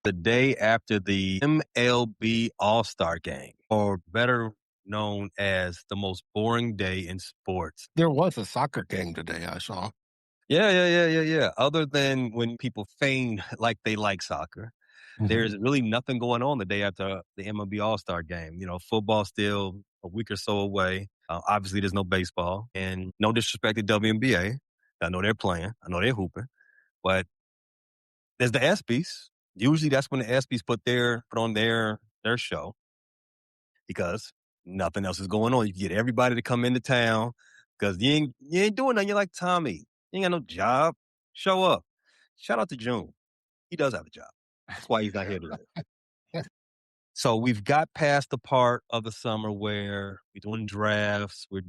the day after the MLB All-Star game, or better known as the most boring day in sports. There was a soccer game today I saw. Yeah. Other than when people feign like they like soccer, there's really nothing going on the day after the MLB All-Star game. Football's still a week or so away. Obviously, there's no baseball, and no disrespect to WNBA. I know they're playing. I know they're hooping. But there's the ESPYs. Usually that's when the ESPYs put on their show because nothing else is going on. You get everybody to come into town because you ain't doing nothing. You're like Tommy. You ain't got no job. Show up. Shout out to June. He does have a job. That's why he's not here today. So we've got past the part of the summer where we're doing drafts. We're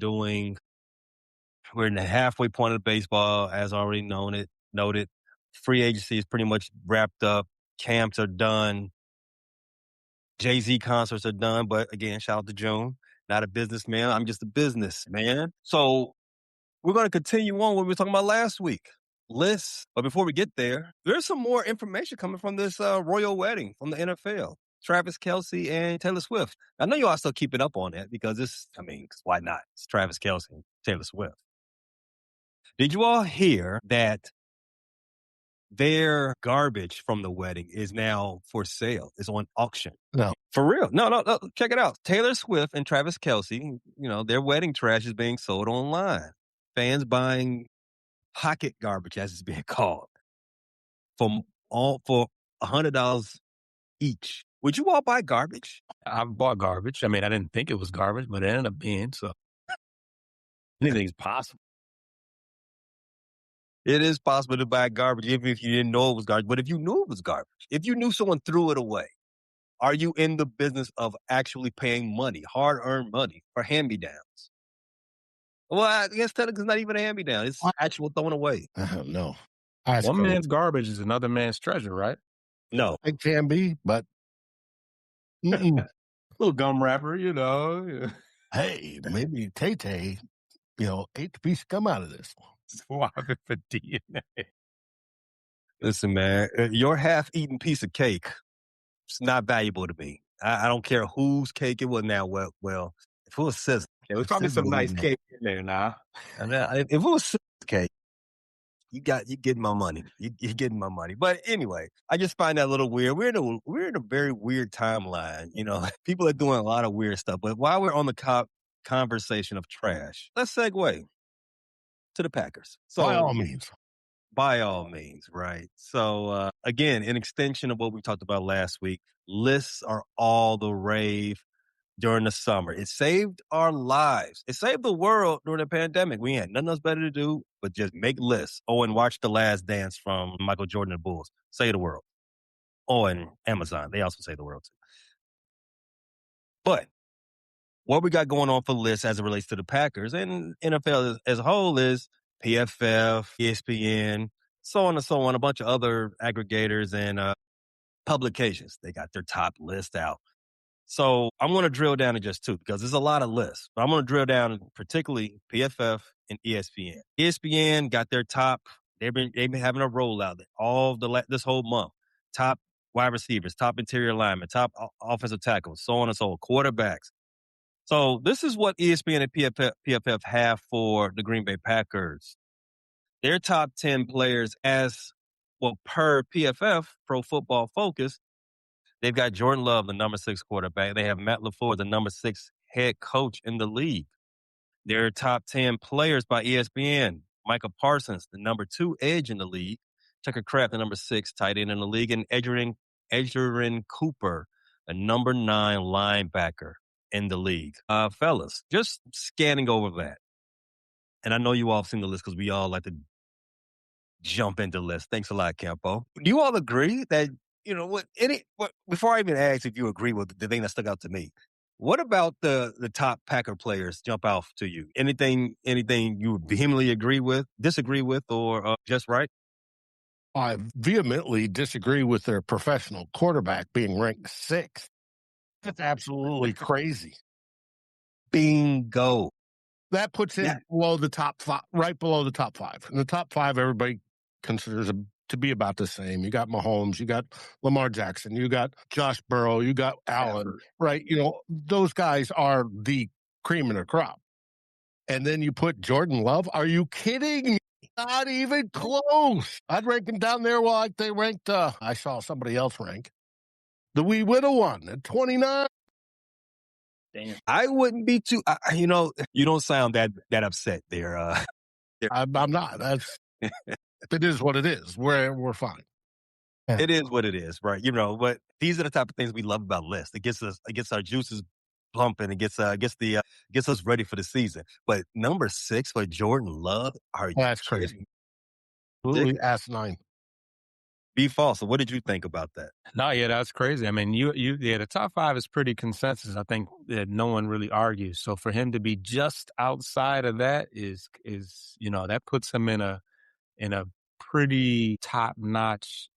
in the halfway point of baseball, as already noted. Free agency is pretty much wrapped up. Camps are done. Jay-Z concerts are done. But again, shout out to June. Not a businessman. I'm just a businessman. So we're going to continue on what we were talking about last week. Lists. But before we get there, there's some more information coming from this royal wedding from the NFL. Travis Kelce and Taylor Swift. I know you all still keeping up on that because why not? It's Travis Kelce and Taylor Swift. Did you all hear that their garbage from the wedding is now for sale? It's on auction. No. For real. No. Check it out. Taylor Swift and Travis Kelce, their wedding trash is being sold online. Fans buying pocket garbage, as it's being called, for $100 each. Would you all buy garbage? I've bought garbage. I didn't think it was garbage, but it ended up being, so anything's possible. It is possible to buy garbage even if you didn't know it was garbage. But if you knew it was garbage, if you knew someone threw it away, are you in the business of actually paying money, hard-earned money, for hand-me-downs? Well, I guess technically it's not even a hand-me-down. It's actual throwing away. No. One man's garbage is another man's treasure, right? No. It can be, but little gum wrapper, Hey, maybe Tay-Tay, ate the piece of gum out of this. Swabbing for DNA. Listen, man, your half-eaten piece of cake is not valuable to me. I don't care whose cake it was now. Well, if it was Sizzle. It was probably some nice cake in there now. If it was Sizzle cake, you getting my money. You're getting my money. But anyway, I just find that a little weird. We're in a very weird timeline. People are doing a lot of weird stuff. But while we're on the conversation of trash, let's segue to the Packers. So, by all means, right? So, again, in extension of what we talked about last week, lists are all the rave during the summer. It saved our lives. It saved the world during the pandemic. We had nothing else better to do but just make lists. And watch The Last Dance from Michael Jordan and the Bulls. Save the world. And Amazon. They also save the world too. But what we got going on for lists as it relates to the Packers and NFL as a whole is PFF, ESPN, so on and so on, a bunch of other aggregators and publications. They got their top list out. So I'm going to drill down to just two because there's a lot of lists. But I'm going to drill down particularly PFF and ESPN. ESPN got their top. They've been having a rollout this whole month. Top wide receivers, top interior linemen, top offensive tackles, so on and so on, quarterbacks. So this is what ESPN and PFF have for the Green Bay Packers. Their top 10 players per PFF, Pro Football Focus, they've got Jordan Love, the number 6 quarterback. They have Matt LaFleur, the number 6 head coach in the league. Their top 10 players by ESPN, Micah Parsons, the number 2 edge in the league. Tucker Kraft, the number 6 tight end in the league. And Edgerrin Cooper, the number 9 linebacker in the league. Fellas, just scanning over that. And I know you all have seen the list because we all like to jump into the list. Thanks a lot, Campo. Do you all agree that, before I even ask if you agree with the thing that stuck out to me, what about the top Packer players jump out to you? Anything you vehemently disagree with, or just right? I vehemently disagree with their professional quarterback being ranked 6th. That's absolutely crazy. Bingo. That puts him below the top 5, right below the top 5. In the top 5, everybody considers to be about the same. You got Mahomes, you got Lamar Jackson, you got Josh Burrow, you got Allen, right? Those guys are the cream of the crop. And then you put Jordan Love. Are you kidding me? Not even close. I'd rank him down there like they ranked, I saw somebody else rank the wee widow one at 29. Damn. I wouldn't be too, you don't sound that upset there. I'm not. It is what it is. We're fine. Yeah. It is what it is, right? But these are the type of things we love about lists. It gets our juices pumping. It gets us ready for the season. But number 6 for Jordan Love, that's crazy. Absolutely asinine. B. Foster, what did you think about that? No, yeah, that's crazy. I mean, the top 5 is pretty consensus. I think that no one really argues. So for him to be just outside of that is that puts him in a pretty top notch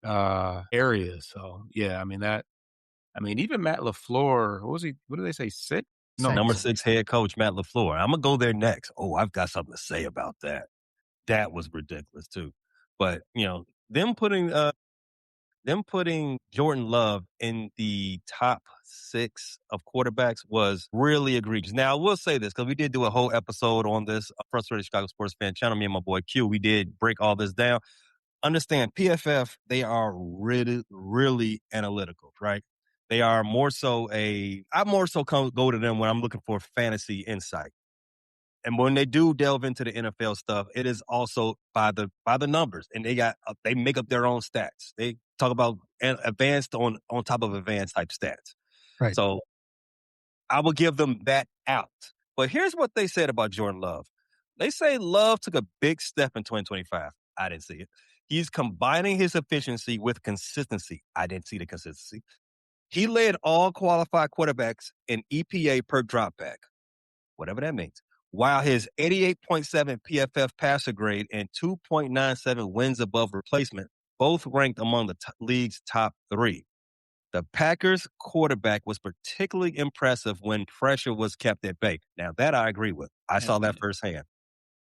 area. So yeah, I mean, even Matt LaFleur, what did they say? 6? No, number 6 head coach Matt LaFleur. I'm gonna go there next. Oh, I've got something to say about that. That was ridiculous too. But them putting Jordan Love in the top 6 of quarterbacks was really egregious. Now, I will say this, because we did do a whole episode on this, Frustrated Chicago Sports Fan channel, me and my boy Q, we did break all this down. Understand, PFF, they are really, really analytical, right? They are more so I more so go to them when I'm looking for fantasy insight. And when they do delve into the NFL stuff, it is also by the numbers, and they make up their own stats. They talk about advanced on top of advanced type stats. Right. So I will give them that out. But here's what they said about Jordan Love. They say Love took a big step in 2025. I didn't see it. He's combining his efficiency with consistency. I didn't see the consistency. He led all qualified quarterbacks in EPA per dropback, whatever that means, while his 88.7 PFF passer grade and 2.97 wins above replacement both ranked among the league's top 3. The Packers quarterback was particularly impressive when pressure was kept at bay. Now, that I agree with. I saw that firsthand.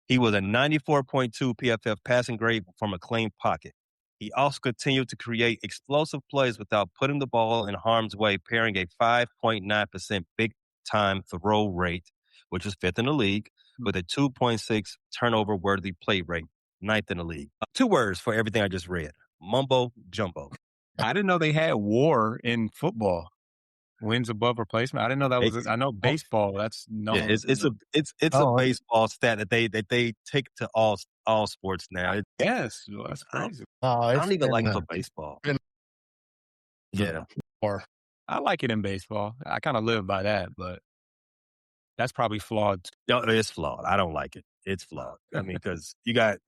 He was a 94.2 PFF passing grade from a clean pocket. He also continued to create explosive plays without putting the ball in harm's way, pairing a 5.9% big-time throw rate, which was 5th in the league, with a 2.6 turnover-worthy play rate, 9th in the league. 2 words for everything I just read. Mumbo jumbo. I didn't know they had WAR in football. Wins above replacement. I didn't know that was. I know baseball. That's no. Yeah, it's a baseball stat that they take to all sports now. Yes, that's crazy. I don't even like it for baseball. Yeah, or I like it in baseball. I kind of live by that, but that's probably flawed. No, it's flawed. I don't like it. It's flawed. I mean, because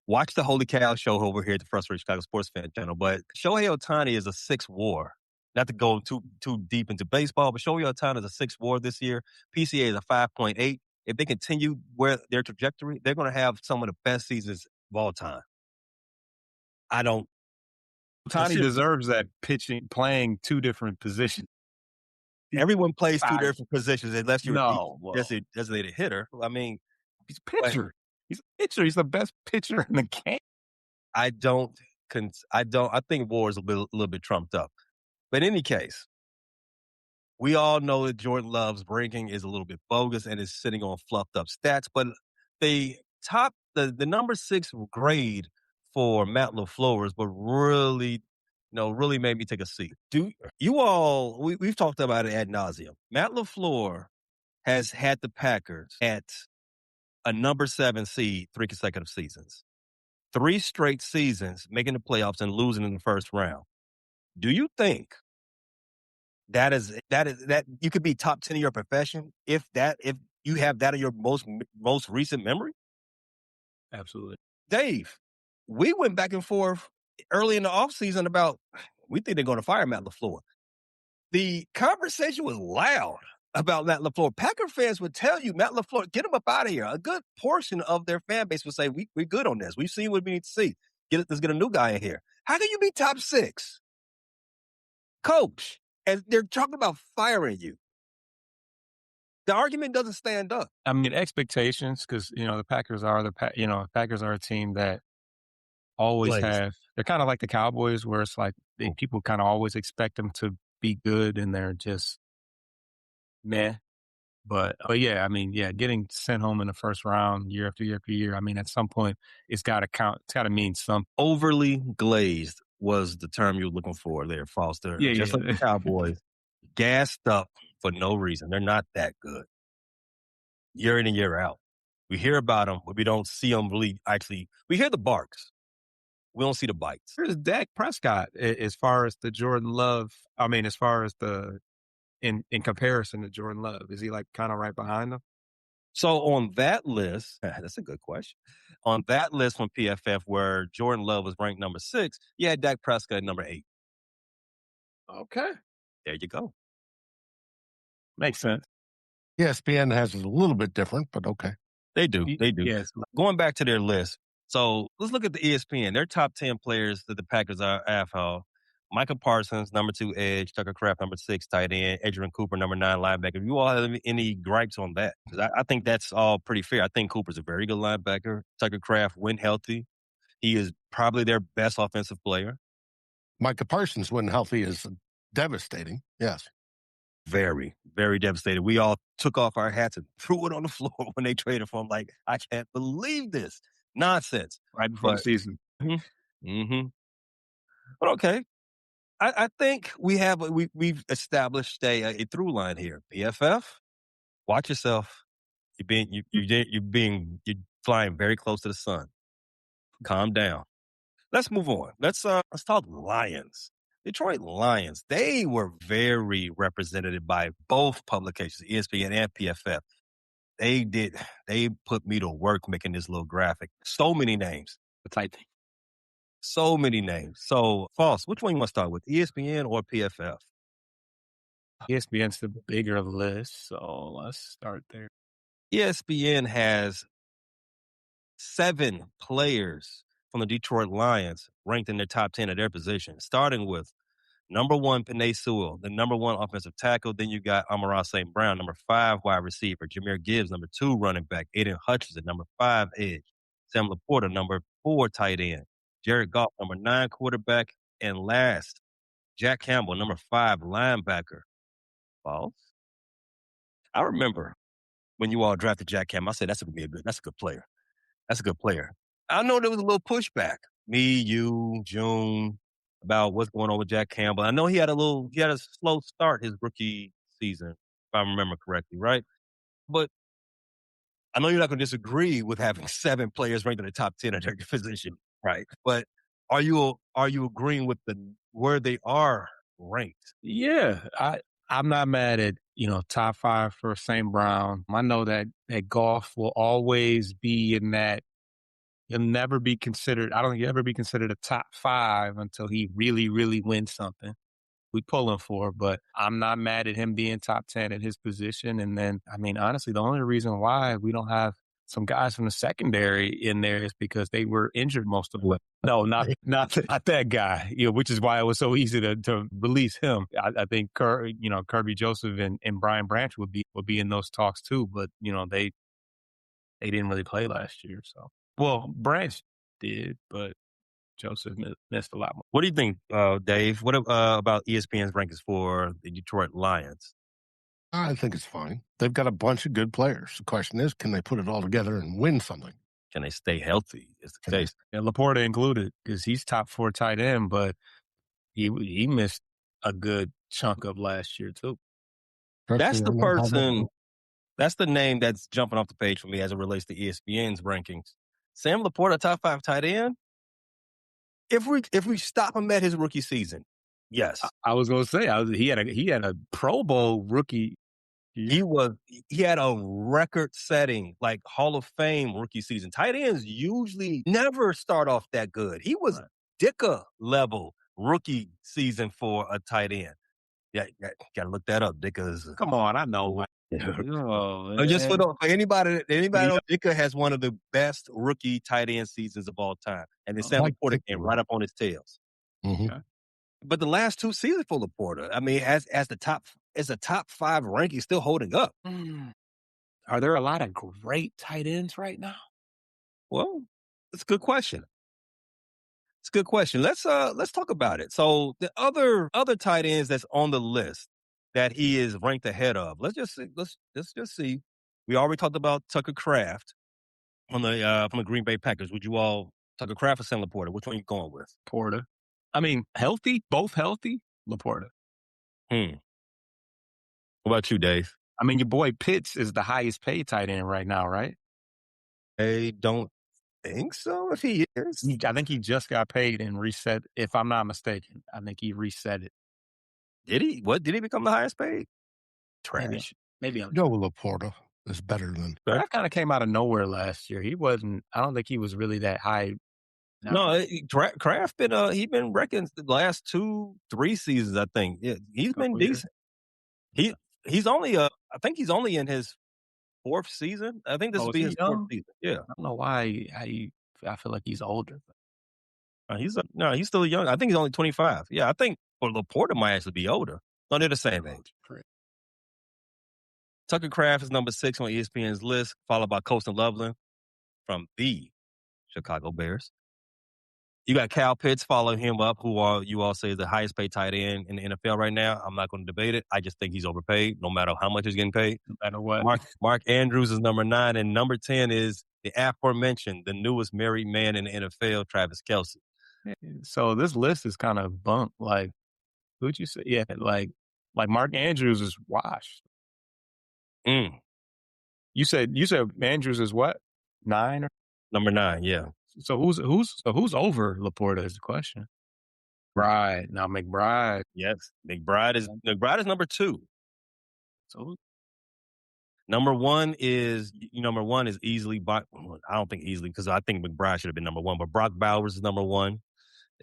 watch the Holy Cow show over here at the Frustrated Chicago Sports Fan channel, but Shohei Ohtani is a 6 WAR. Not to go too deep into baseball, but Shohei Ohtani is a 6 WAR this year. PCA is a 5.8. If they continue their trajectory, they're going to have some of the best seasons of all time. Ohtani deserves that playing 2 different positions. Everyone plays 2 different positions unless you're a designated hitter. I mean, he's a pitcher. He's a pitcher. He's the best pitcher in the game. I think WAR is a little bit trumped up. But in any case, we all know that Jordan Love's ranking is a little bit bogus and is sitting on fluffed up stats. But the number 6 grade for Matt LaFleur was what really made me take a seat. We've talked about it ad nauseum. Matt LaFleur has had the Packers at a number 7 seed 3 consecutive seasons. 3 straight seasons making the playoffs and losing in the first round. Do you think that you could be top 10 in your profession if you have that in your most recent memory? Absolutely. Dave, we went back and forth early in the offseason about we think they're going to fire Matt LaFleur. The conversation was loud about Matt LaFleur. Packer fans would tell you, Matt LaFleur, get him up out of here. A good portion of their fan base would say, we're good on this. We've seen what we need to see. Let's get a new guy in here. How can you be top 6? Coach, and they're talking about firing you. The argument doesn't stand up. I mean, expectations, because the Packers are Packers are a team that always have They're kind of like the Cowboys, where it's like people kind of always expect them to be good, and they're just meh. But yeah, I mean, yeah, getting sent home in the first round year after year after year. I mean, at some point, it's got to count. It's got to mean something. Overly glazed was the term you were looking for there, Foster. Yeah, Just like the yeah. Cowboys, gassed up for no reason. They're not that good. Year in and year out. We hear about them, but we don't see them really actually. We hear the barks. We don't see the bites. Here's Dak Prescott as far as the Jordan Love. I mean, as far as the in comparison to Jordan Love, is he like kind of right behind him? So on that list, that's a good question. On that list from PFF where Jordan Love was ranked number 6, you had Dak Prescott number 8. Okay, There you go. makes sense. ESPN has it a little bit different, but okay. They do. They do. Yes, Going back to their list. So let's look at the ESPN. Their top 10 players that the Packers have. Micah Parsons, number 2 edge. Tucker Kraft, number 6 tight end. Adrian Cooper, number 9 linebacker. You all have any gripes on that? Because I think that's all pretty fair. I think Cooper's a very good linebacker. Tucker Kraft, when healthy, he is probably their best offensive player. Micah Parsons, when healthy, is devastating. Yes. Very, very devastated. We all took off our hats and threw it on the floor when they traded for him. Like, I can't believe this nonsense. right before the But, season. but okay. I think we've established a through line here. PFF, watch yourself. You're flying very close to the sun. Calm down. Let's move on. Let's talk Lions. Detroit Lions. They were very represented by both publications, ESPN and PFF. They put me to work making this little graphic. So many names. It's like So many names. So, False, which one you want to start with, ESPN or PFF? ESPN's the bigger list, so let's start there. ESPN has 7 players from the Detroit Lions ranked in their top 10 of their position, starting with number 1, Penei Sewell, the number 1 offensive tackle. Then you got Amon-Ra St. Brown, number 5 wide receiver. Jahmyr Gibbs, number 2 running back. Aiden Hutchinson, number 5 edge. Sam Laporta, number 4 tight end. Jared Goff, number 9 quarterback. And last, Jack Campbell, number 5 linebacker. False. I remember when you all drafted Jack Campbell, I said that's a good player. That's a good player. I know there was a little pushback. Me, you, June, about what's going on with Jack Campbell. I know he had a slow start his rookie season, if I remember correctly, right? But I know you're not going to disagree with having 7 players ranked in the top 10 of their position, right? But are you agreeing with where they are ranked? Yeah, I'm not mad at top 5 for St. Brown. I know that Goff will always be in that. He'll never be considered. I don't think he'll ever be considered a top 5 until he really, really wins something. We pull him for, but I'm not mad at him being top 10 at his position. And then, I mean, honestly, the only reason why we don't have some guys from the secondary in there is because they were injured most of the way. No, not that guy. Which is why it was so easy to release him. I think Kirby Joseph and Brian Branch would be in those talks too, but they didn't really play last year. So, well, Branch did, but Joseph missed a lot more. What do you think, Dave? What about ESPN's rankings for the Detroit Lions? I think it's fine. They've got a bunch of good players. The question is, can they put it all together and win something? Can they stay healthy? Is the case. And Laporta included, because he's top 4 tight end, but he missed a good chunk of last year too. That's the person. That's the name that's jumping off the page for me as it relates to ESPN's rankings. Sam Laporta, top 5 tight end. If we stop him at his rookie season, yes. I was going to say he had a Pro Bowl rookie. He had a record-setting, like Hall of Fame rookie season. Tight ends usually never start off that good. He was Ditka level rookie season for a tight end. Yeah, gotta look that up. Dicka's. Come on, I know. Just for anybody know, Ditka has one of the best rookie tight end seasons of all time, and then Sam Laporta came right up on his tails. Mm-hmm. Okay. But the last 2 seasons for Laporta, I mean, as a top 5 ranking, still holding up. Are there a lot of great tight ends right now? Well, it's a good question. It's a good question. Let's talk about it. So the other tight ends that's on the list that he is ranked ahead of. Let's just see, let's just see. We already talked about Tucker Kraft from the Green Bay Packers. Would you all Tucker Kraft or Sam Laporta? Which one are you going with? Porter. I mean, healthy, both healthy. Laporta. What about you, Dave? I mean, your boy Pitts is the highest paid tight end right now, right? I don't think so. If he is, I think he just got paid and reset. If I'm not mistaken, I think he reset it. did he? What did he become the highest paid? Maybe, Trash. maybe I'm. Joe Laporta is better than. That kind of came out of nowhere last year. He wasn't. I don't think he was really that high. No, Kraft he been wrecking the last 2-3 seasons. I think he's been decent. He's only I think he's only in his 4th season. I think this will be his 4th season. Yeah, I don't know why. I feel like he's older. he's still young. I think he's only 25. Yeah, I think Laporta might actually be older. No, they're the same age. Tucker Kraft is number 6 on ESPN's list, followed by Colston Loveland from the Chicago Bears. You got Kyle Pitts following him up, who you all say is the highest paid tight end in the NFL right now. I'm not going to debate it. I just think he's overpaid, no matter how much he's getting paid. No matter what. Mark Andrews is number 9, and number 10 is the aforementioned, the newest married man in the NFL, Travis Kelce. So this list is kind of bunk. Like, who'd you say? Yeah, like Mark Andrews is washed. You said Andrews is what? 9 or number 9? Yeah. So who's over Laporta is the question. Right now, McBride. Yes, McBride is number 2. So number 1 is easily. I don't think easily because I think McBride should have been number 1, but Brock Bowers is number 1.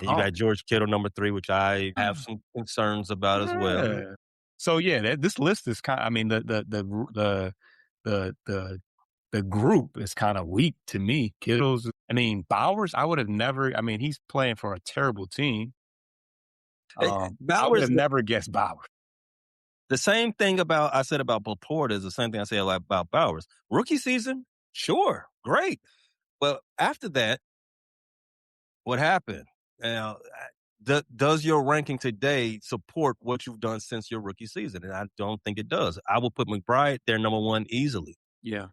And you got George Kittle number 3, which I have some concerns about as well. So yeah, this list is kind. I mean, the group is kind of weak to me. Kittles. I mean, Bowers. I would have never. I mean, he's playing for a terrible team. I would have never guessed Bowers. The same thing I said about Laporta is the same thing I say about Bowers. Rookie season, sure, great. But after that, what happened? Now, does your ranking today support what you've done since your rookie season? And I don't think it does. I will put McBride there number 1 easily. Yeah.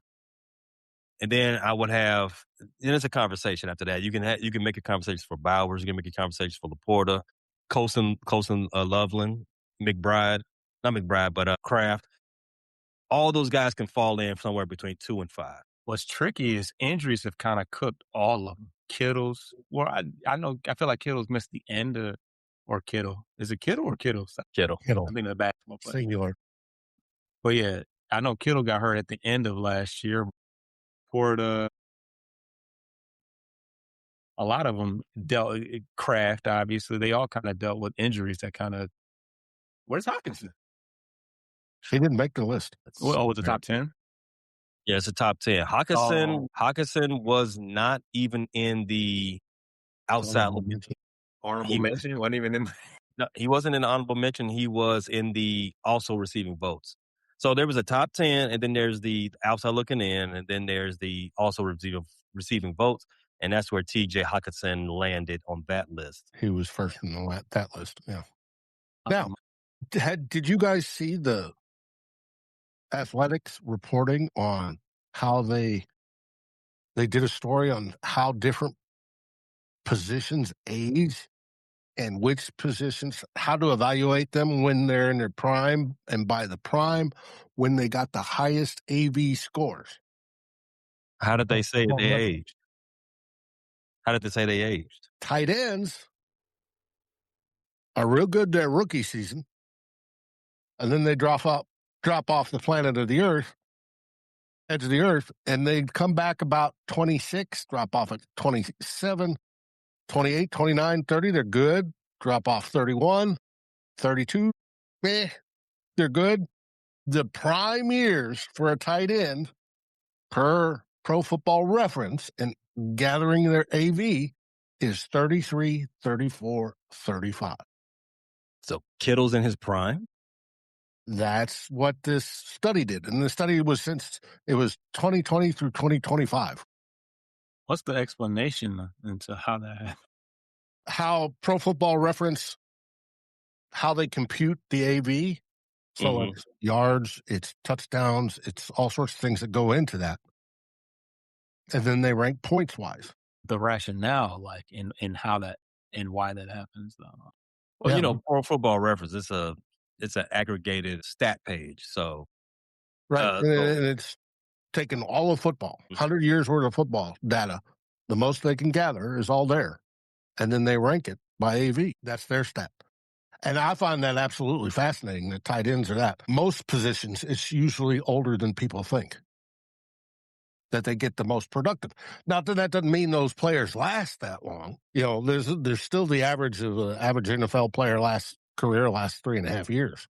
And then I would have, and it's a conversation after that. You can make a conversation for Bowers. You can make a conversation for Laporta, Colston Loveland, McBride, not McBride, but Kraft. All those guys can fall in somewhere between 2 and 5. What's tricky is injuries have kind of cooked all of them. Kittles. Well, I feel like Kittles missed the end of, or Kittle. Is it Kittle or Kittle? Kittle. I think the basketball player. Singular. But yeah, I know Kittle got hurt at the end of last year. Porta. A lot of them dealt, Kraft, obviously. They all kind of dealt with injuries that kind of. Where's Hawkinson? He didn't make the list. Was the top 10? Yeah, it's a top 10. Hawkinson was not even in the outside. Honorable mention? Wasn't even in. No, he wasn't in the honorable mention. He was in the also receiving votes. So there was a top 10, and then there's the outside looking in, and then there's the also receiving votes. And that's where T.J. Hawkinson landed on that list. He was first in that list, yeah. Now, did you guys see the Athletics reporting on how they did a story on how different positions age and which positions, how to evaluate them when they're in their prime, and by the prime, when they got the highest AV scores? How did they say they aged? How did they say they aged? Tight ends are real good their rookie season, and then they drop off the planet of the earth, edge of the earth, and they come back about 26, drop off at 27, 28, 29, 30, they're good. Drop off 31, 32, they're good. The prime years for a tight end per Pro Football Reference and gathering their AV is 33, 34, 35. So Kittle's in his prime? That's what this study did. And the study was since it was 2020 through 2025. What's the explanation into how that happened? how Pro Football Reference, how they compute the AV. So it's yards, it's touchdowns, it's all sorts of things that go into that. And then they rank points wise. The rationale, like in how that and why that happens, though. Well, Yeah. Pro Football Reference, it's an aggregated stat page. So, Right. And it's taken all of football, 100 years worth of football data. The most they can gather is all there. And then they rank it by AV. That's their stat. And I find that absolutely fascinating that tight ends are that. Most positions, it's usually older than people think that they get the most productive. Now, that doesn't mean those players last that long. There's still the average of an average NFL player career lasts 3.5 years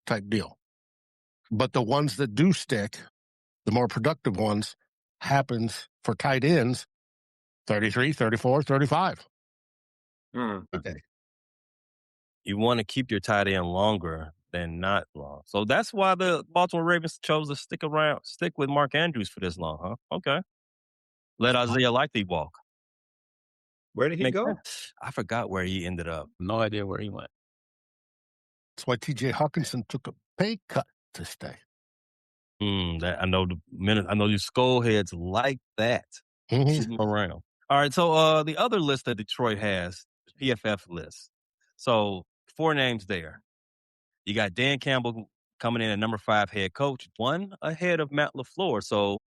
type deal. But the ones that do stick, the more productive ones, happens for tight ends 33, 34, 35. Okay. You want to keep your tight end longer than not long. So that's why the Baltimore Ravens chose to stick with Mark Andrews for this long, huh? Okay. Let Isaiah Likely walk. Where did he go? I forgot where he ended up. No idea where he went. That's why T.J. Hawkinson took a pay cut to stay. I know these skullheads like that. Around. All right, so the other list that Detroit has, PFF list. So 4 names there. You got Dan Campbell coming in at number 5 head coach, 1 ahead of Matt LaFleur. So,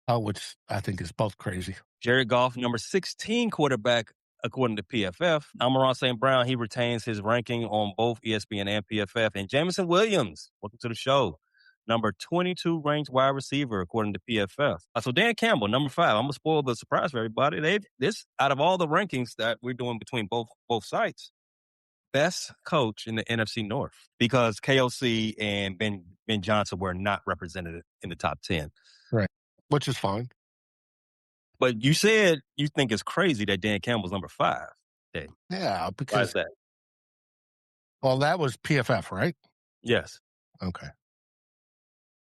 which I think is both crazy. Jared Goff, number 16 quarterback, according to PFF. Amon-Ra St. Brown, he retains his ranking on both ESPN and PFF. And Jameson Williams, welcome to the show, number 22 ranked wide receiver, according to PFF. So Dan Campbell, number 5. I'm going to spoil the surprise for everybody. This, out of all the rankings that we're doing between both sites, best coach in the NFC North, because KOC and Ben Johnson were not represented in the top 10. Right. Which is fine. But you said you think it's crazy that Dan Campbell's number 5. Dave. Yeah, because why is that? Well, that was PFF, right? Yes. Okay.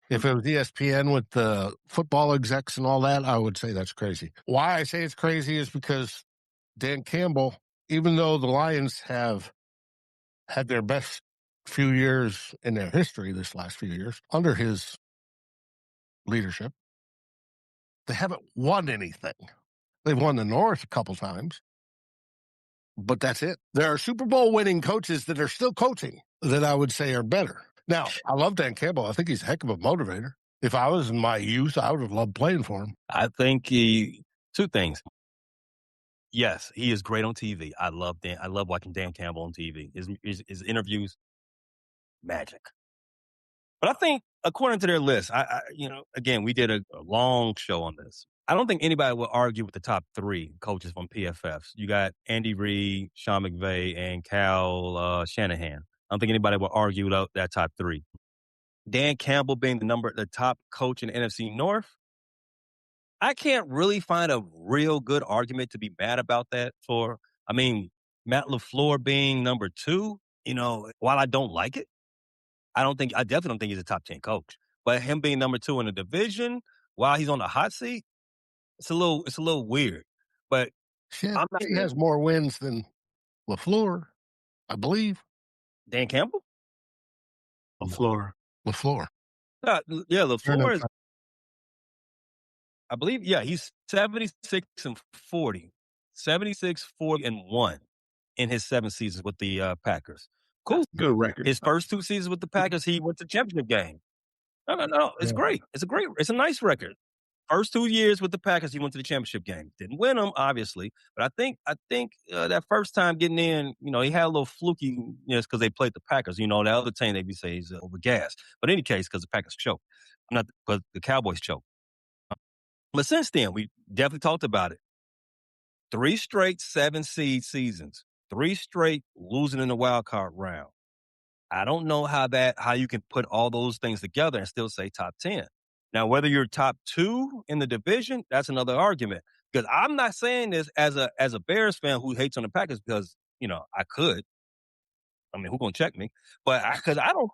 If it was ESPN with the football execs and all that, I would say that's crazy. Why I say it's crazy is because Dan Campbell, even though the Lions have had their best few years in their history this last few years under his leadership, they haven't won anything. They've won the North a couple times, but that's it. There are Super Bowl winning coaches that are still coaching that I would say are better. Now, I love Dan Campbell. I think he's a heck of a motivator. If I was in my youth, I would have loved playing for him. I think 2 things. Yes, he is great on TV. I love watching Dan Campbell on TV. His interviews, magic. But I think, according to their list, again, we did a long show on this. I don't think anybody will argue with the top 3 coaches from PFF. You got Andy Reid, Sean McVay, and Cal Shanahan. I don't think anybody will argue with that top 3. Dan Campbell being the top coach in the NFC North, I can't really find a real good argument to be mad about that Matt LaFleur being number 2, while I don't like it, I definitely don't think he's a top 10 coach. But him being number 2 in the division while he's on the hot seat, it's a little weird. But he has more wins than LaFleur, I believe. Dan Campbell? LaFleur. Yeah, LaFleur is, I believe, he's 76-40. 76-40-1 in his 7 seasons with the Packers. Cool. Good record. His first 2 seasons with the Packers, he went to championship game. No. It's great. It's a nice record. First 2 years with the Packers, he went to the championship game. Didn't win them, obviously, but I think that first time getting in, he had a little fluky, because they played the Packers. The other team they be saying is overgassed. But in any case, because the Packers choked, not because the Cowboys choked. But since then, we definitely talked about it. 3 straight 7-seed seasons. 3 straight losing in the wild card round. I don't know how you can put all those things together and still say top 10. Now, whether you're top 2 in the division, that's another argument. Because I'm not saying this as a Bears fan who hates on the Packers because, I could. I mean, who's going to check me? But because I don't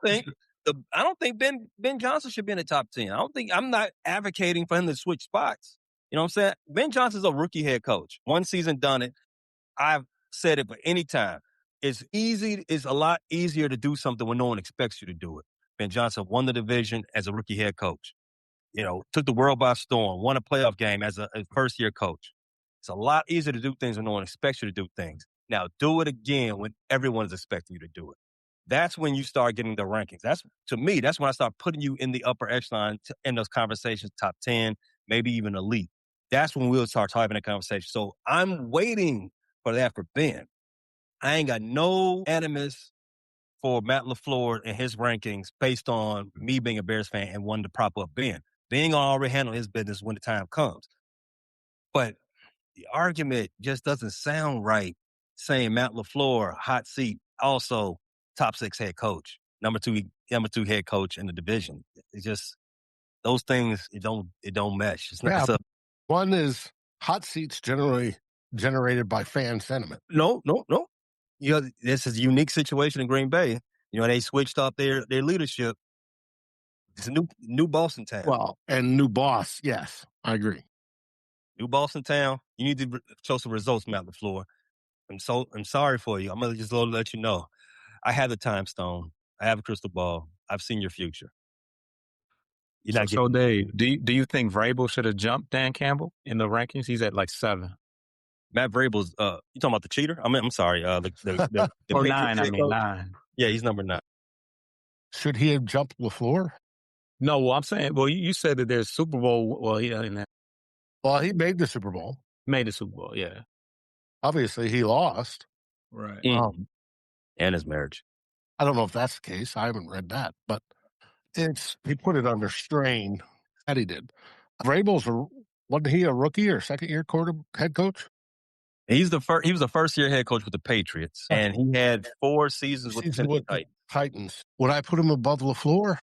think Ben Johnson should be in the top 10. I'm not advocating for him to switch spots. You know what I'm saying? Ben Johnson's a rookie head coach. 1 season done it. said it, but anytime. It's easy. It's a lot easier to do something when no one expects you to do it. Ben Johnson won the division as a rookie head coach. Took the world by storm, won a playoff game as a first-year coach. It's a lot easier to do things when no one expects you to do things. Now, do it again when everyone is expecting you to do it. That's when you start getting the rankings. To me, that's when I start putting you in the upper echelon in those conversations, top 10, maybe even elite. That's when we'll start having a conversation. So I'm waiting for that for Ben. I ain't got no animus for Matt LaFleur and his rankings based on me being a Bears fan and wanting to prop up Ben. Ben gonna already handle his business when the time comes. But the argument just doesn't sound right saying Matt LaFleur, hot seat, also top 6 head coach, number two head coach in the division. It's just those things, it don't mesh. It's not. Yeah, one is hot seats generally generated by fan sentiment. No. This is a unique situation in Green Bay. They switched up their leadership. It's a new Boston town. Well, and new boss. Yes, I agree. New Boston town. You need to show some results, Matt LaFleur. I'm sorry for you. I'm gonna just let you know. I have the time stone. I have a crystal ball. I've seen your future. So Dave, do you think Vrabel should have jumped Dan Campbell in the rankings? He's at like 7. Matt Vrabel's. You talking about the cheater? I'm sorry. The 9. I mean 9. Yeah, he's number 9. Should he have jumped LaFleur? No, well, I'm saying. Well, you said that there's Super Bowl. Well, he made the Super Bowl. Made the Super Bowl. Yeah. Obviously, he lost. Right. And his marriage. I don't know if that's the case. I haven't read that, but he put it under strain. That he did. Wasn't he a rookie or second-year head coach? He was the first-year head coach with the Patriots, and he had 4 seasons with the Titans. Would I put him above LaFleur?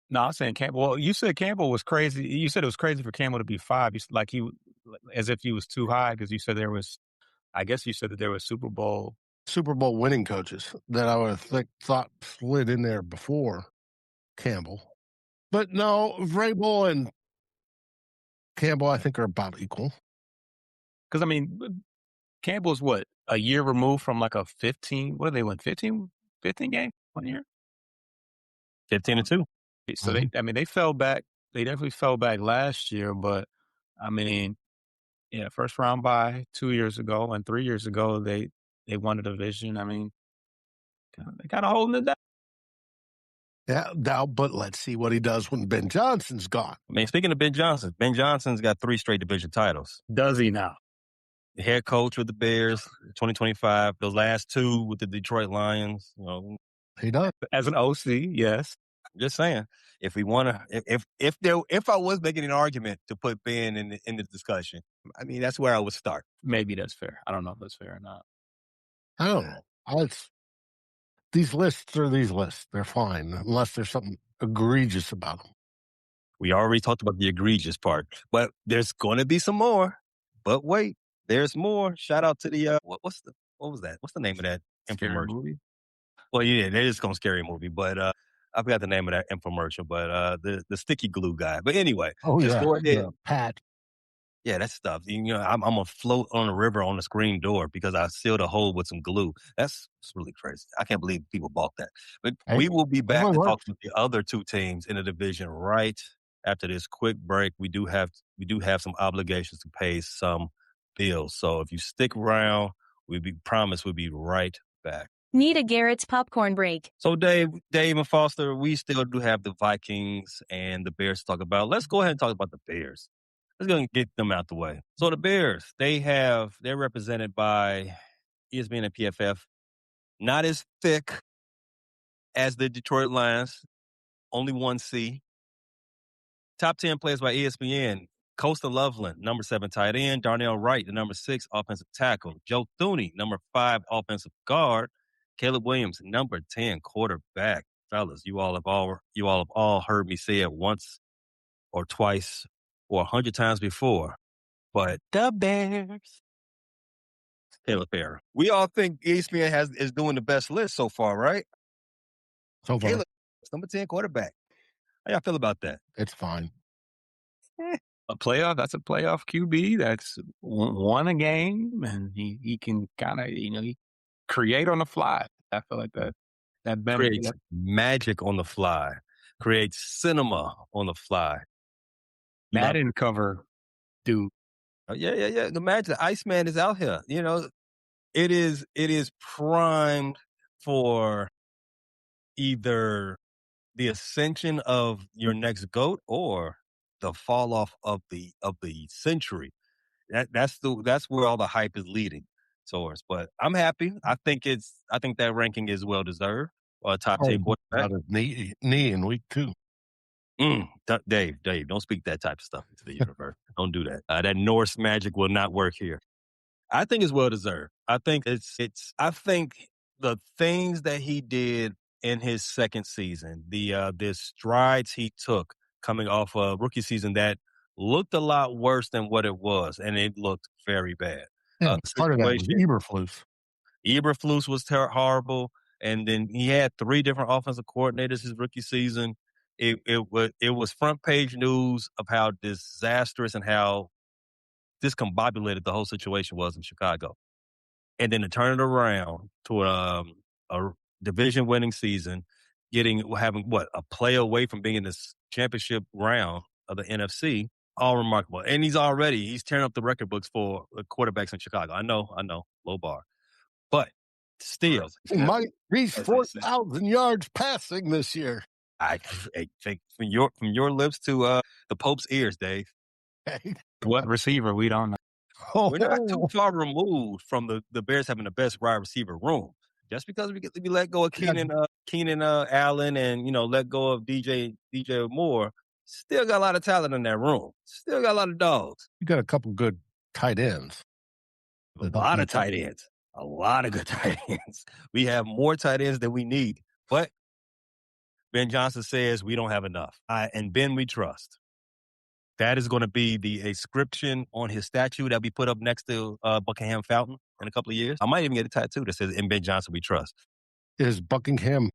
No, I'm saying Campbell. Well, you said Campbell was crazy. You said it was crazy for Campbell to be 5. As if he was too high because you said there was. I guess you said that there was Super Bowl winning coaches that I would have thought slid in there before Campbell. But no, Vrabel and Campbell, I think, are about equal. Because, I mean, Campbell's what? A year removed from like a 15, what did they win? 15 game 1 year? 15-2. So they fell back. They definitely fell back last year, but I mean, yeah, first round bye 2 years ago and 3 years ago, they won the division. I mean, they kind of holding it down. Yeah, now, but let's see what he does when Ben Johnson's gone. I mean, speaking of Ben Johnson's got 3 straight division titles. Does he now? The head coach with the Bears, 2025. Those last 2 with the Detroit Lions. He does. As an OC, yes. I'm just saying, if we want to, if I was making an argument to put Ben in the discussion, I mean, that's where I would start. Maybe that's fair. I don't know if that's fair or not. I don't know. These lists are these lists. They're fine unless there's something egregious about them. We already talked about the egregious part, but there's going to be some more. But wait, there's more. Shout out to the what was that? What's the name of that infomercial movie? Well, yeah, it is a scary movie, but I forgot the name of that infomercial. But the sticky glue guy. But anyway, go ahead. Yeah, Pat. Yeah, that stuff. I'm gonna float on the river on the screen door because I sealed a hole with some glue. That's really crazy. I can't believe people bought that. But we will be back to talk with the other 2 teams in the division right after this quick break. We do have some obligations to pay some bills. So if you stick around, promise we'll be right back. Need a Garrett's popcorn break. So Dave and Foster, we still do have the Vikings and the Bears to talk about. Let's go ahead and talk about the Bears. Let's go and get them out the way. So the Bears, they're represented by ESPN and PFF. Not as thick as the Detroit Lions, only 1C. Top 10 players by ESPN. Costa Loveland, number 7 tight end. Darnell Wright, the number 6 offensive tackle. Joe Thuney, number 5 offensive guard. Caleb Williams, number 10 quarterback. Fellas, you all have all heard me say it once or twice or 100 times before, but the Bears. Caleb Farrell. We all think ESPN is doing the best list so far, right? So far. Caleb, number 10 quarterback. How y'all feel about that? It's fine. a playoff. That's a playoff QB that's won a game, and he can kind of he create on the fly. I feel like that benefit. Creates magic on the fly, creates cinema on the fly. Madden cover, dude. Yeah. The magic, the Iceman is out here. It is primed for either the ascension of your next GOAT or the fall off of the century. That's where all the hype is leading towards. But I'm happy. I think that ranking is well deserved. Top 10 quarterback. Got his knee in week 2. Dave, don't speak that type of stuff into the universe. Don't do that. That Norse magic will not work here. I think it's well deserved. I think I think the things that he did in his second season, the strides he took coming off a rookie season that looked a lot worse than what it was, and it looked very bad. Yeah, part of that was Eberflus. Eberflus was horrible, and then he had 3 different offensive coordinators his rookie season. It was front page news of how disastrous and how discombobulated the whole situation was in Chicago. And then to turn it around to a division winning season, having a play away from being in this championship round of the NFC, all remarkable. And he's tearing up the record books for quarterbacks in Chicago. I know, low bar. But still, he might reach 4,000 yards passing this year. I think from your lips to the Pope's ears, Dave. What receiver? We don't know. We're not too far removed from the Bears having the best wide receiver room. Just because we let go of Keenan Allen and let go of DJ Moore, still got a lot of talent in that room. Still got a lot of dogs. You got a couple good tight ends. A lot of tight ends. A lot of good tight ends. We have more tight ends than we need. But Ben Johnson says we don't have enough. And Ben we trust. That is going to be the inscription on his statue that we put up next to Buckingham Fountain in a couple of years. I might even get a tattoo that says, "In Ben Johnson we trust." Is Buckingham.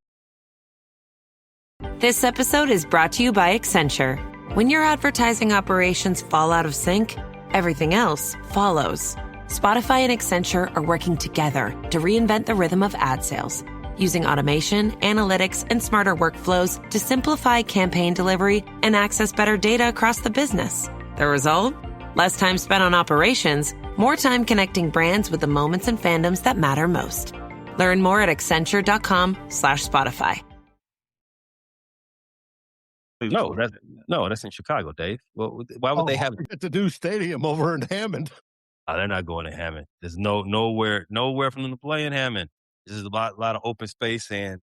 This episode is brought to you by Accenture. When your advertising operations fall out of sync, everything else follows. Spotify and Accenture are working together to reinvent the rhythm of ad sales, using automation, analytics, and smarter workflows to simplify campaign delivery and access better data across the business. The result? Less time spent on operations, more time connecting brands with the moments and fandoms that matter most. Learn more at Accenture.com/Spotify. No, that's in Chicago, Dave. Well, why would they have it? It's a new stadium over in Hammond. They're not going to Hammond. There's nowhere for them to play in Hammond. This is a lot of open space, and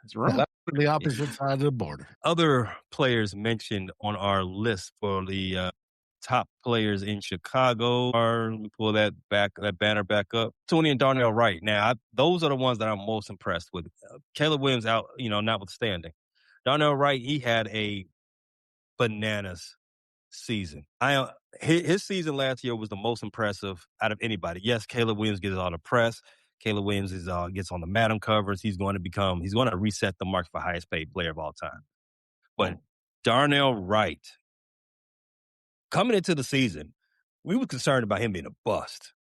it's wrong. That's the opposite side of the border. Other players mentioned on our list for the top players in Chicago let me pull that banner back up. Tony and Darnell Wright. Now, those are the ones that I'm most impressed with. Caleb Williams out, notwithstanding. Darnell Wright, he had a bananas season. His season last year was the most impressive out of anybody. Yes, Caleb Williams gets all the press. Caleb Williams gets on the Madden covers. He's going to reset the mark for highest paid player of all time. But Darnell Wright, coming into the season, we were concerned about him being a bust.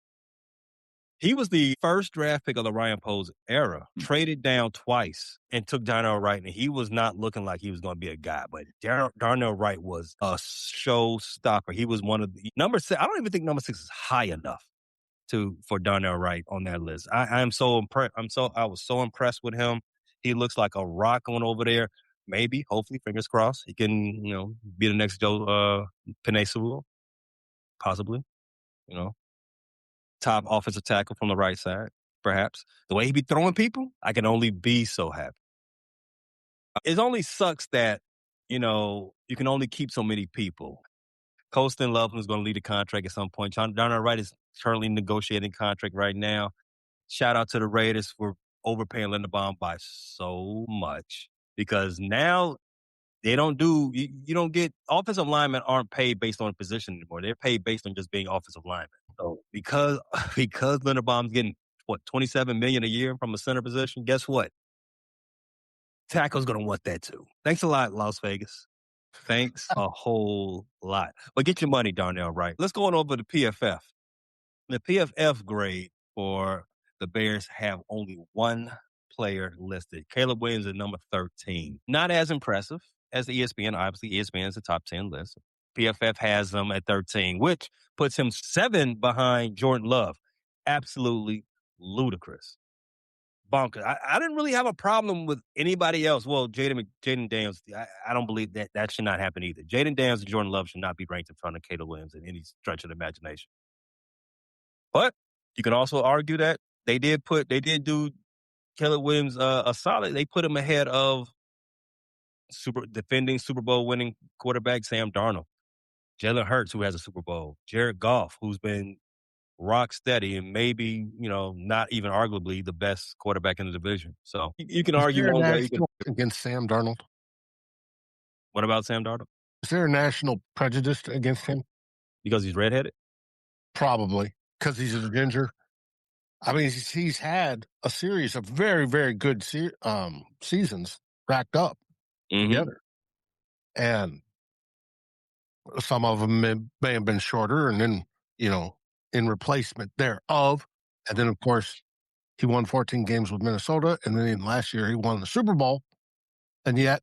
He was the first draft pick of the Ryan Poles era, traded down twice, and took Darnell Wright, and he was not looking like he was going to be a guy. But Darnell Wright was a showstopper. He was one of the number 6. I don't even think number 6 is high enough for Darnell Wright on that list. I was so impressed with him. He looks like a rock going over there. Maybe, hopefully, fingers crossed, he can, be the next Joe Pinay, possibly, top offensive tackle from the right side, perhaps. The way he be throwing people, I can only be so happy. It only sucks that, you can only keep so many people. Colston Loveland is going to lead a contract at some point. Darnell Wright is currently negotiating a contract right now. Shout out to the Raiders for overpaying Linderbaum by so much, because now they don't you don't get offensive linemen aren't paid based on position anymore. They're paid based on just being offensive linemen. So because Linderbaum's getting $27 million a year from a center position, guess what? Tackle's going to want that too. Thanks a lot, Las Vegas. Thanks a whole lot. But get your money, Darnell, right. Let's go on over to PFF. The PFF grade for the Bears have only one player listed. Caleb Williams is number 13. Not as impressive as the ESPN. Obviously, ESPN is a top 10 list. PFF has them at 13, which puts him 7 behind Jordan Love. Absolutely ludicrous. Bonkers. I didn't really have a problem with anybody else. Well, Jaden Daniels, I don't believe that should not happen either. Jaden Daniels and Jordan Love should not be ranked in front of Caleb Williams in any stretch of the imagination. But you can also argue that they did do Caleb Williams a solid. They put him ahead of defending Super Bowl winning quarterback Sam Darnold, Jalen Hurts, who has a Super Bowl, Jared Goff, who's been rock steady and maybe, not even arguably the best quarterback in the division. So you can argue one way. Against Sam Darnold? What about Sam Darnold? Is there a national prejudice against him? Because he's redheaded? Probably. Because he's a ginger. I mean, he's had a series of very, very good seasons racked up together. And some of them may have been shorter, and then, in replacement thereof. And then, of course, he won 14 games with Minnesota, and then last year he won the Super Bowl, and yet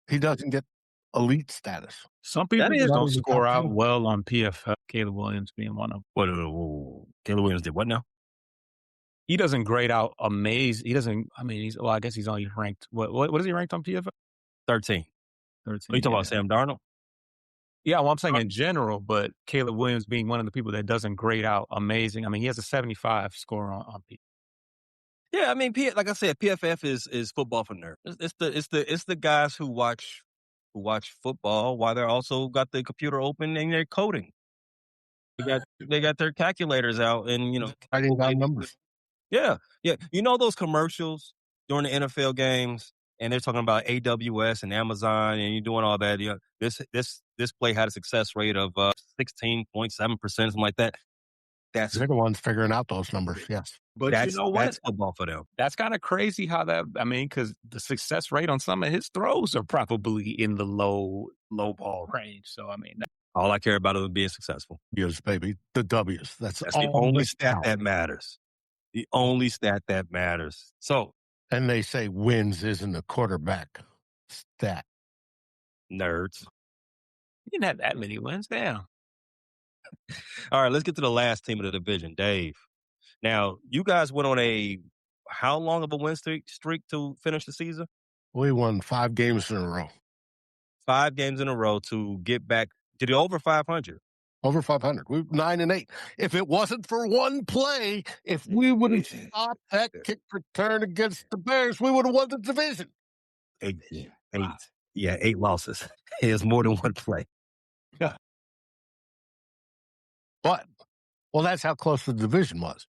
he doesn't get elite status. Some people just don't score out well on PFF. Caleb Williams being one of them. Caleb Williams did what now? He doesn't grade out amazing. He doesn't. I mean, I guess he's only ranked. What is he ranked on PFF? 13. Are you talking about Sam Darnold? Yeah, well, I'm saying in general, but Caleb Williams being one of the people that doesn't grade out amazing. I mean, he has a 75 score on PFF. Yeah, I mean, like I said, PFF is football for nerds. It's the guys who watch football while they're also got the computer open and they're coding. They got their calculators out and writing down numbers. Yeah. You know those commercials during the NFL games, and they're talking about AWS and Amazon, and you're doing all that. This play had a success rate of 16.7%, something like that. They're the ones figuring out those numbers. Yes, but you know what? That's football for them. That's kind of crazy how that. I mean, because the success rate on some of his throws are probably in the low ball range. So I mean, all I care about is being successful. Yes, baby, the W's. That's the only stat that matters. The only stat that matters. So, and they say wins isn't a quarterback stat. Nerds. He didn't have that many wins. Damn. All right, let's get to the last team of the division, Dave. Now, you guys went on how long of a win streak to finish the season? We won 5 games in a row. 5 games in a row to get back. Did it over 500? Over 500. We were 9-8. If it wasn't for one play, if we would have stopped that kick return against the Bears, we would have won the division. 8. Yeah, 8 losses. It was more than one play. Yeah. But, that's how close the division was.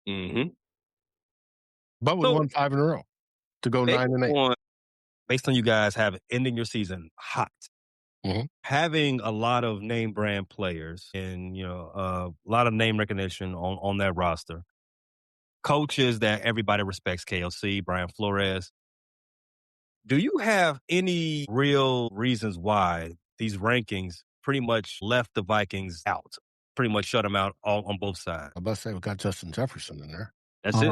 Mm-hmm. But we won 5 in a row to go 9-8. Based on you guys ending your season hot. Mm-hmm. Having a lot of name brand players and a lot of name recognition on that roster, coaches that everybody respects, KLC, Brian Flores. Do you have any real reasons why these rankings pretty much left the Vikings out? Pretty much shut them out on both sides. I must say we got Justin Jefferson in there. That's it.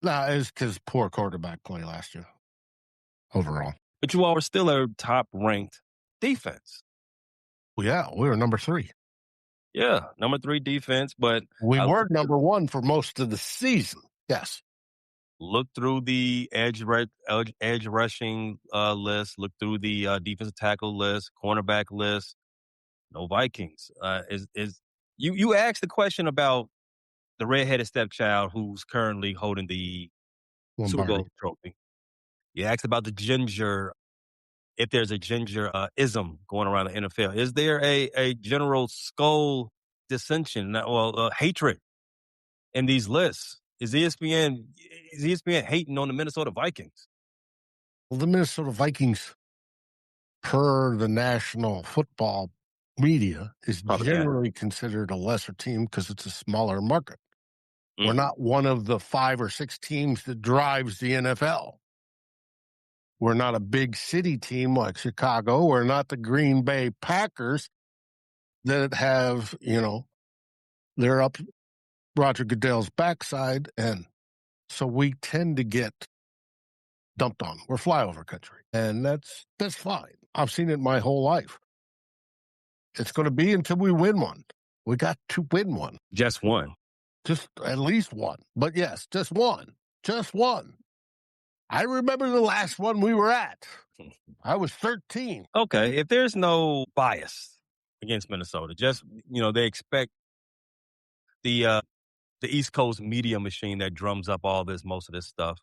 No, it's because poor quarterback play last year overall. But you all were still a top-ranked defense. Well, yeah, we were number 3. Yeah, number 3 defense, but... We were number 1 for most of the season, yes. Look through the edge rushing list, look through the defensive tackle list, cornerback list. No Vikings. You asked the question about the redheaded stepchild who's currently holding the Super Bowl trophy. You asked about the ginger, if there's a ginger ism going around the NFL. Is there a general skull dissension, hatred in these lists? Is ESPN hating on the Minnesota Vikings? Well, the Minnesota Vikings, per the national football media, is generally considered a lesser team because it's a smaller market. We're not one of the 5 or 6 teams that drives the NFL. We're not a big city team like Chicago. We're not the Green Bay Packers that have, they're up Roger Goodell's backside. And so we tend to get dumped on. We're flyover country. And that's fine. I've seen it my whole life. It's going to be until we win one. We got to win one. Just one. Just at least one. But yes, just one. Just one. I remember the last one we were at. I was 13. Okay, if there's no bias against Minnesota, just, they expect the East Coast media machine that drums up most of this stuff.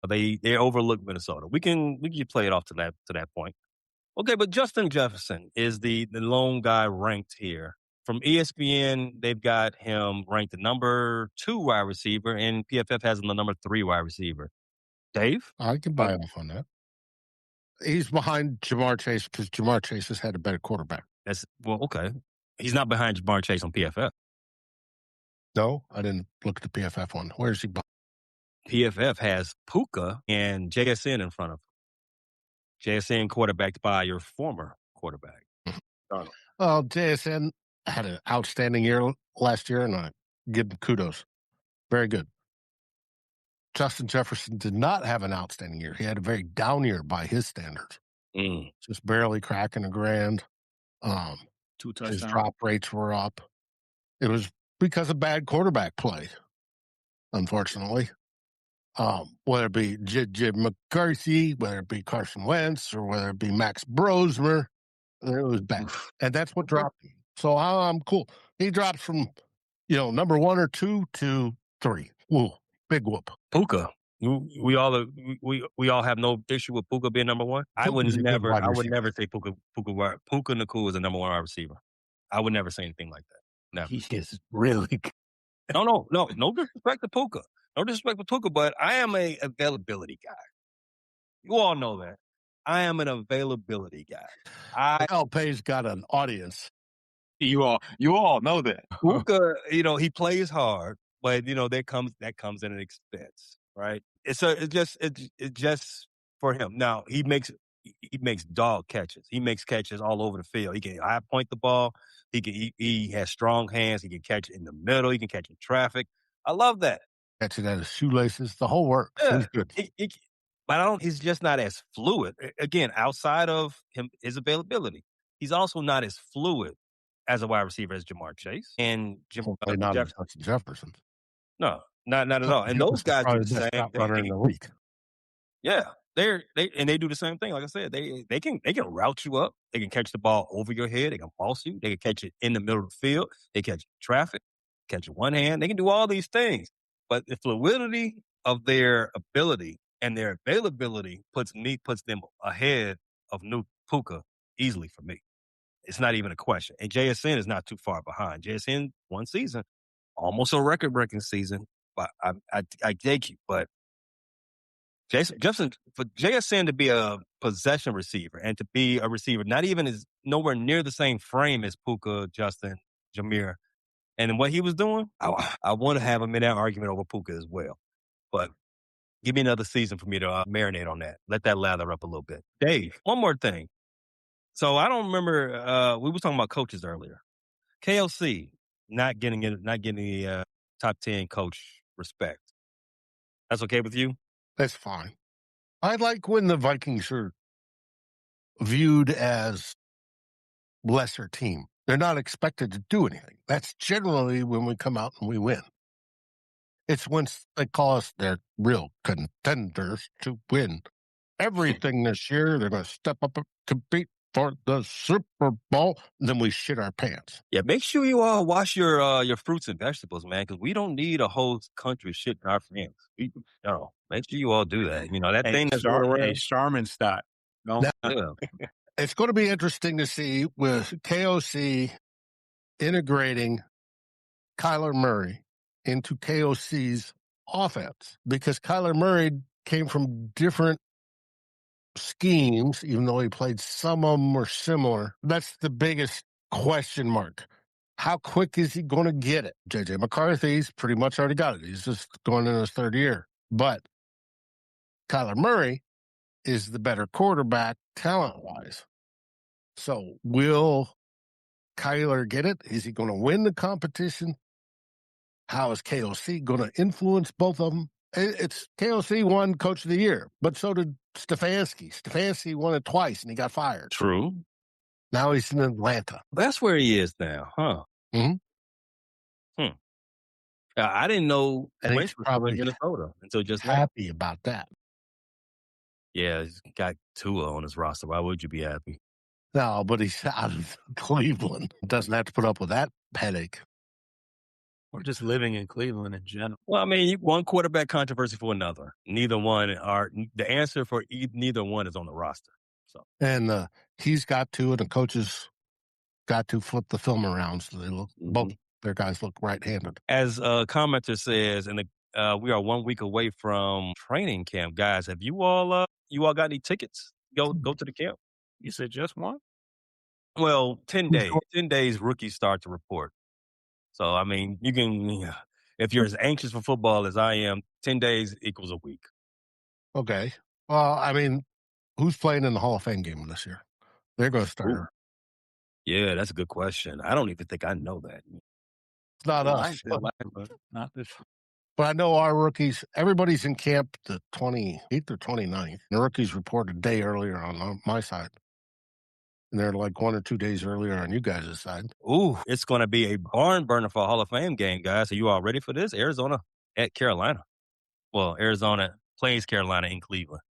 They overlook Minnesota. We can play it off to that point. Okay, but Justin Jefferson is the lone guy ranked here. From ESPN, they've got him ranked the number 2 wide receiver, and PFF has him the number 3 wide receiver. Dave? I can buy off on that. He's behind Jamar Chase because Jamar Chase has had a better quarterback. Okay. He's not behind Jamar Chase on PFF. No, I didn't look at the PFF one. Where is he behind? PFF has Puka and JSN in front of him. JSN quarterbacked by your former quarterback. Well, JSN had an outstanding year last year, and I give him kudos. Very good. Justin Jefferson did not have an outstanding year. He had a very down year by his standards. Just barely cracking a grand. 2 touchdowns. His drop rates were up. It was because of bad quarterback play, unfortunately. Whether it be Jim McCarthy, whether it be Carson Wentz, or whether it be Max Brosmer, it was bad. And that's what dropped him. So I'm cool. He drops from, number 1 or 2 to 3. Woo, big whoop. Puka. We all have no issue with Puka being number 1. I would never say Puka Nacua is a number 1 wide receiver. I would never say anything like that. Never. He is really good. No disrespect to Puka. No disrespect to Puka, but I am a availability guy. You all know that. I am an availability guy. LP's got an audience. You all know that. Puka, he plays hard, but that comes at an expense, right? It's just for him. Now he makes dog catches. He makes catches all over the field. He can high point the ball. He has strong hands. He can catch it in the middle. He can catch in traffic. I love that. Catch it at his shoelaces. The whole works. Yeah. He's good. But he's just not as fluid. Again, outside of his availability, he's also not as fluid as a wide receiver as Jamar Chase and not as Jefferson. No, not at all. And those guys do the same runner in the league. Yeah, they do the same thing. Like I said, they can route you up. They can catch the ball over your head. They can boss you. They can catch it in the middle of the field. They catch traffic, catch it one hand. They can do all these things. But the fluidity of their ability and their availability puts them ahead of new Puka easily for me. It's not even a question. And JSN is not too far behind. JSN, one season, almost a record-breaking season. But I take you. But Jefferson, for JSN to be a possession receiver and to be a receiver, not even is nowhere near the same frame as Puka, Justin, Jameer, and what he was doing, I want to have him in that argument over Puka as well. But give me another season for me to marinate on that. Let that lather up a little bit. Dave, one more thing. So I don't remember. We were talking about coaches earlier. KLC not getting the top 10 coach respect. That's okay with you? That's fine. I like when the Vikings are viewed as lesser team. They're not expected to do anything. That's generally when we come out and we win. It's when they call us their real contenders to win everything this year. They're going to step up and compete for the Super Bowl. Then we shit our pants. Yeah, make sure you all wash your fruits and vegetables, man, because we don't need a whole country shitting our pants. Make sure you all do that. That thing that's going around. Charmin stock. No. It's going to be interesting to see with KOC integrating Kyler Murray into KOC's offense, because Kyler Murray came from different schemes, even though he played some of them were similar. That's the biggest question mark. How quick is he going to get it? JJ McCarthy's pretty much already got it. He's just going in his third year. But Kyler Murray is the better quarterback talent-wise. So will Kyler get it? Is he going to win the competition? How is KOC going to influence both of them? It's KOC won Coach of the Year, but so did Stefanski. Stefanski won it twice, and he got fired. True. Now he's in Atlanta. That's where he is now, huh? Mhm. I didn't know And Wentz he's was probably from Minnesota until just now. happy about that. Yeah, he's got Tua on his roster. Why would you be happy? No, but he's out of Cleveland. Doesn't have to put up with that headache. Or just living in Cleveland in general. Well, I mean, one quarterback controversy for another. Neither one are the answer for neither one is on the roster. So, And he's got to, and the coaches got to flip the film around so they look both their guys look right-handed. as a commenter says, and we are 1 week away from training camp, guys. Have you all got any tickets? Go to the camp. You said just one? Well, 10 days. 10 days rookies start to report. So, I mean, you can, if you're as anxious for football as I am, 10 days equals a week. Okay. Well, I mean, who's playing in the Hall of Fame game this year? They're going to start. Ooh. Yeah, that's a good question. I don't even think I know that. It's not us. But not this. But I know our rookies, everybody's in camp the 28th or 29th. The rookies report a day earlier on my side. And they're like 1 or 2 days earlier on you guys' side. Ooh, it's going to be a barn burner for a Hall of Fame game, guys. Are you all ready for this? Arizona at Carolina. Well, Arizona plays Carolina in Cleveland.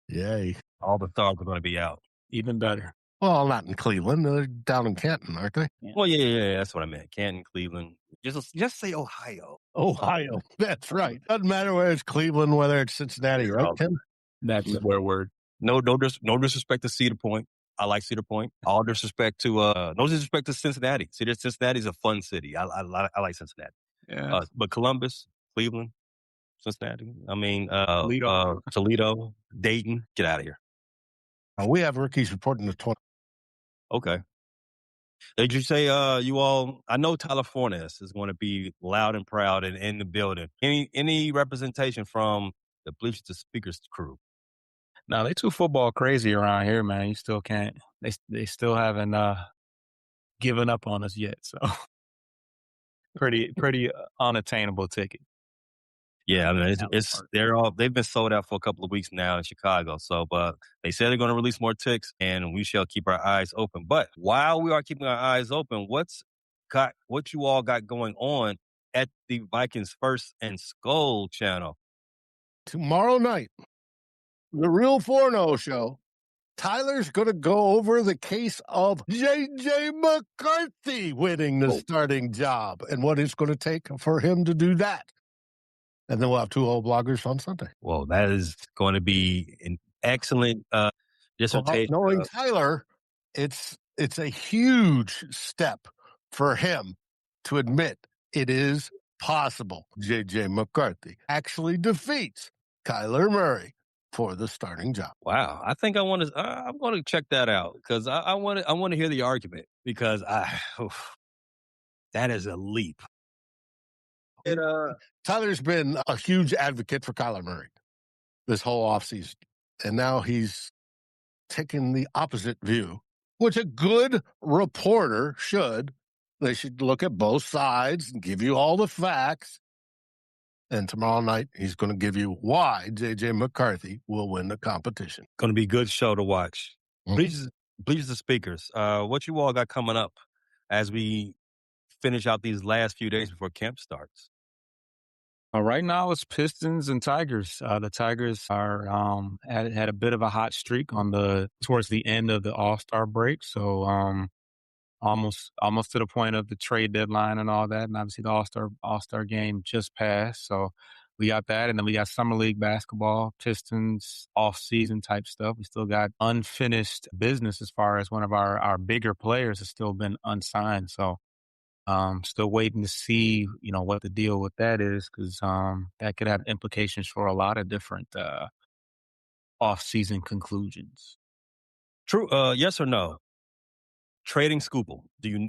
Yay. All the stars are going to be out. Even better. Well, not in Cleveland. They're down in Canton, aren't they? Yeah. Well, yeah, that's what I meant. Canton, Cleveland. Just say Ohio. Ohio. That's right. Doesn't matter whether it's Cleveland, whether it's Cincinnati, right, Tim? That's a swear word. No disrespect to Cedar Point. I like Cedar Point. All disrespect to no disrespect to Cincinnati. Cincinnati's a fun city. I like Cincinnati. Yeah. But Columbus, Cleveland, Cincinnati. I mean, Toledo, Dayton. Get out of here. We have rookies reporting the 20. Okay. Did you say you all? I know Tyler Fornes is going to be loud and proud and in the building. Any representation from the Bleachers to Speakers crew? No, they too football crazy around here, man. You still can't. They still haven't given up on us yet. So pretty unattainable ticket. Yeah, I mean they've been sold out for a couple of weeks now in Chicago. So, but they said they're going to release more ticks, and we shall keep our eyes open. But while we are keeping our eyes open, what you all got going on at the Vikings First and Skull channel Tomorrow night, the Real Forno show, Tyler's going to go over the case of J.J. McCarthy winning the starting job and what it's going to take for him to do that. And then we'll have 2 whole bloggers on Sunday. Well, that is going to be an excellent dissertation. Well, knowing Tyler, it's a huge step for him to admit it is possible J.J. McCarthy actually defeats Kyler Murray for the starting job. Wow, I think I'm going to check that out because I want to hear the argument because that is a leap. Tyler's been a huge advocate for Kyler Murray this whole offseason, and now he's taken the opposite view, which a good reporter should. They should look at both sides and give you all the facts. And tomorrow night, he's going to give you why J.J. McCarthy will win the competition. Going to be a good show to watch. Mm-hmm. Bleachers the Speakers. What you all got coming up as we finish out these last few days before camp starts? Right now, it's Pistons and Tigers. The Tigers are had a bit of a hot streak towards the end of the All-Star break. So almost to the point of the trade deadline and all that. And obviously the All-Star game just passed. So we got that. And then we got Summer League basketball, Pistons, off-season type stuff. We still got unfinished business as far as one of our bigger players has still been unsigned. So still waiting to see, what the deal with that is, because that could have implications for a lot of different off-season conclusions. True. Yes or no? Trading Scoopel. Do you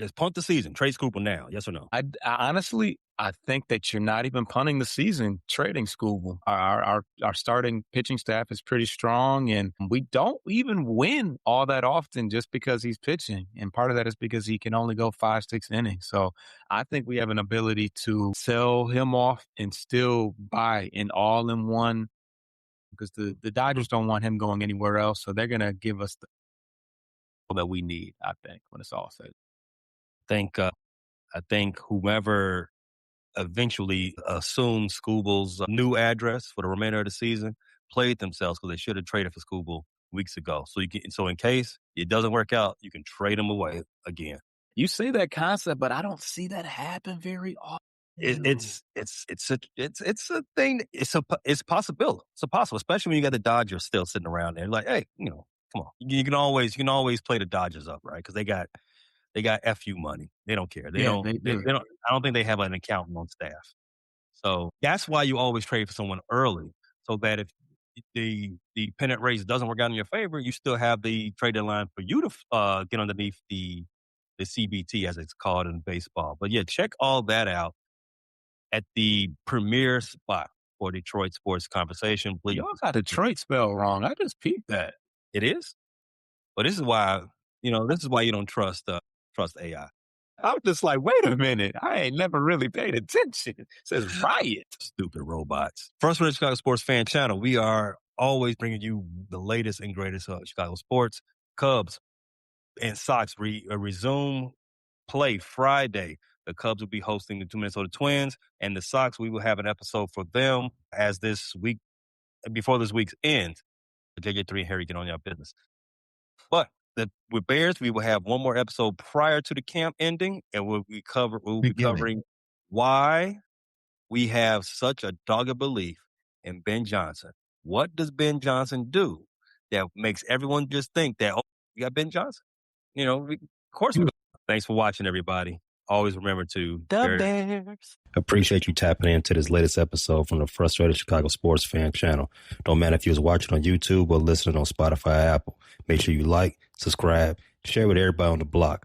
just punt the season? Trade Scoopel now. Yes or no? I honestly I think that you're not even punting the season trading Scooble. Our starting pitching staff is pretty strong, and we don't even win all that often just because he's pitching. And part of that is because he can only go 5-6 innings. So I think we have an ability to sell him off and still buy an all-in-one, because the Dodgers don't want him going anywhere else. So they're going to give us the that we need, I think, when it's all said. I think whoever eventually assumed Scooble's new address for the remainder of the season played themselves, because they should have traded for Scooble weeks ago. So in case it doesn't work out, you can trade him away again. You say that concept, but I don't see that happen very often. It's a thing. It's possible. It's possible, especially when you got the Dodgers still sitting around there. Like, hey, come on, you can always play the Dodgers up, right? Because they got FU money. They don't care. They don't. I don't think they have an accountant on staff. So that's why you always trade for someone early, so that if the pennant race doesn't work out in your favor, you still have the trade deadline for you to get underneath the CBT, as it's called in baseball. But yeah, check all that out at the premier spot for Detroit Sports Conversation. Please. Y'all got Detroit spelled wrong. I just peeped that. It is? But this is why you don't trust AI. I was just like, wait a minute. I ain't never really paid attention. It says riot. Stupid robots. First for the Chicago Sports Fan Channel, we are always bringing you the latest and greatest Chicago sports. Cubs and Sox resume play Friday. The Cubs will be hosting the 2 Minnesota Twins, and the Sox, we will have an episode for them before this week's ends. JJ3 and Harry get on your business. But with Bears, we will have one more episode prior to the camp ending, and we'll be covering why we have such a dogged belief in Ben Johnson. What does Ben Johnson do that makes everyone just think that, we got Ben Johnson? Of course we do. Thanks for watching, everybody. Always remember to Bears. Appreciate you tapping into this latest episode from the Frustrated Chicago Sports Fan Channel. Don't matter if you was watching on YouTube or listening on Spotify or Apple. Make sure you like, subscribe, share with everybody on the block.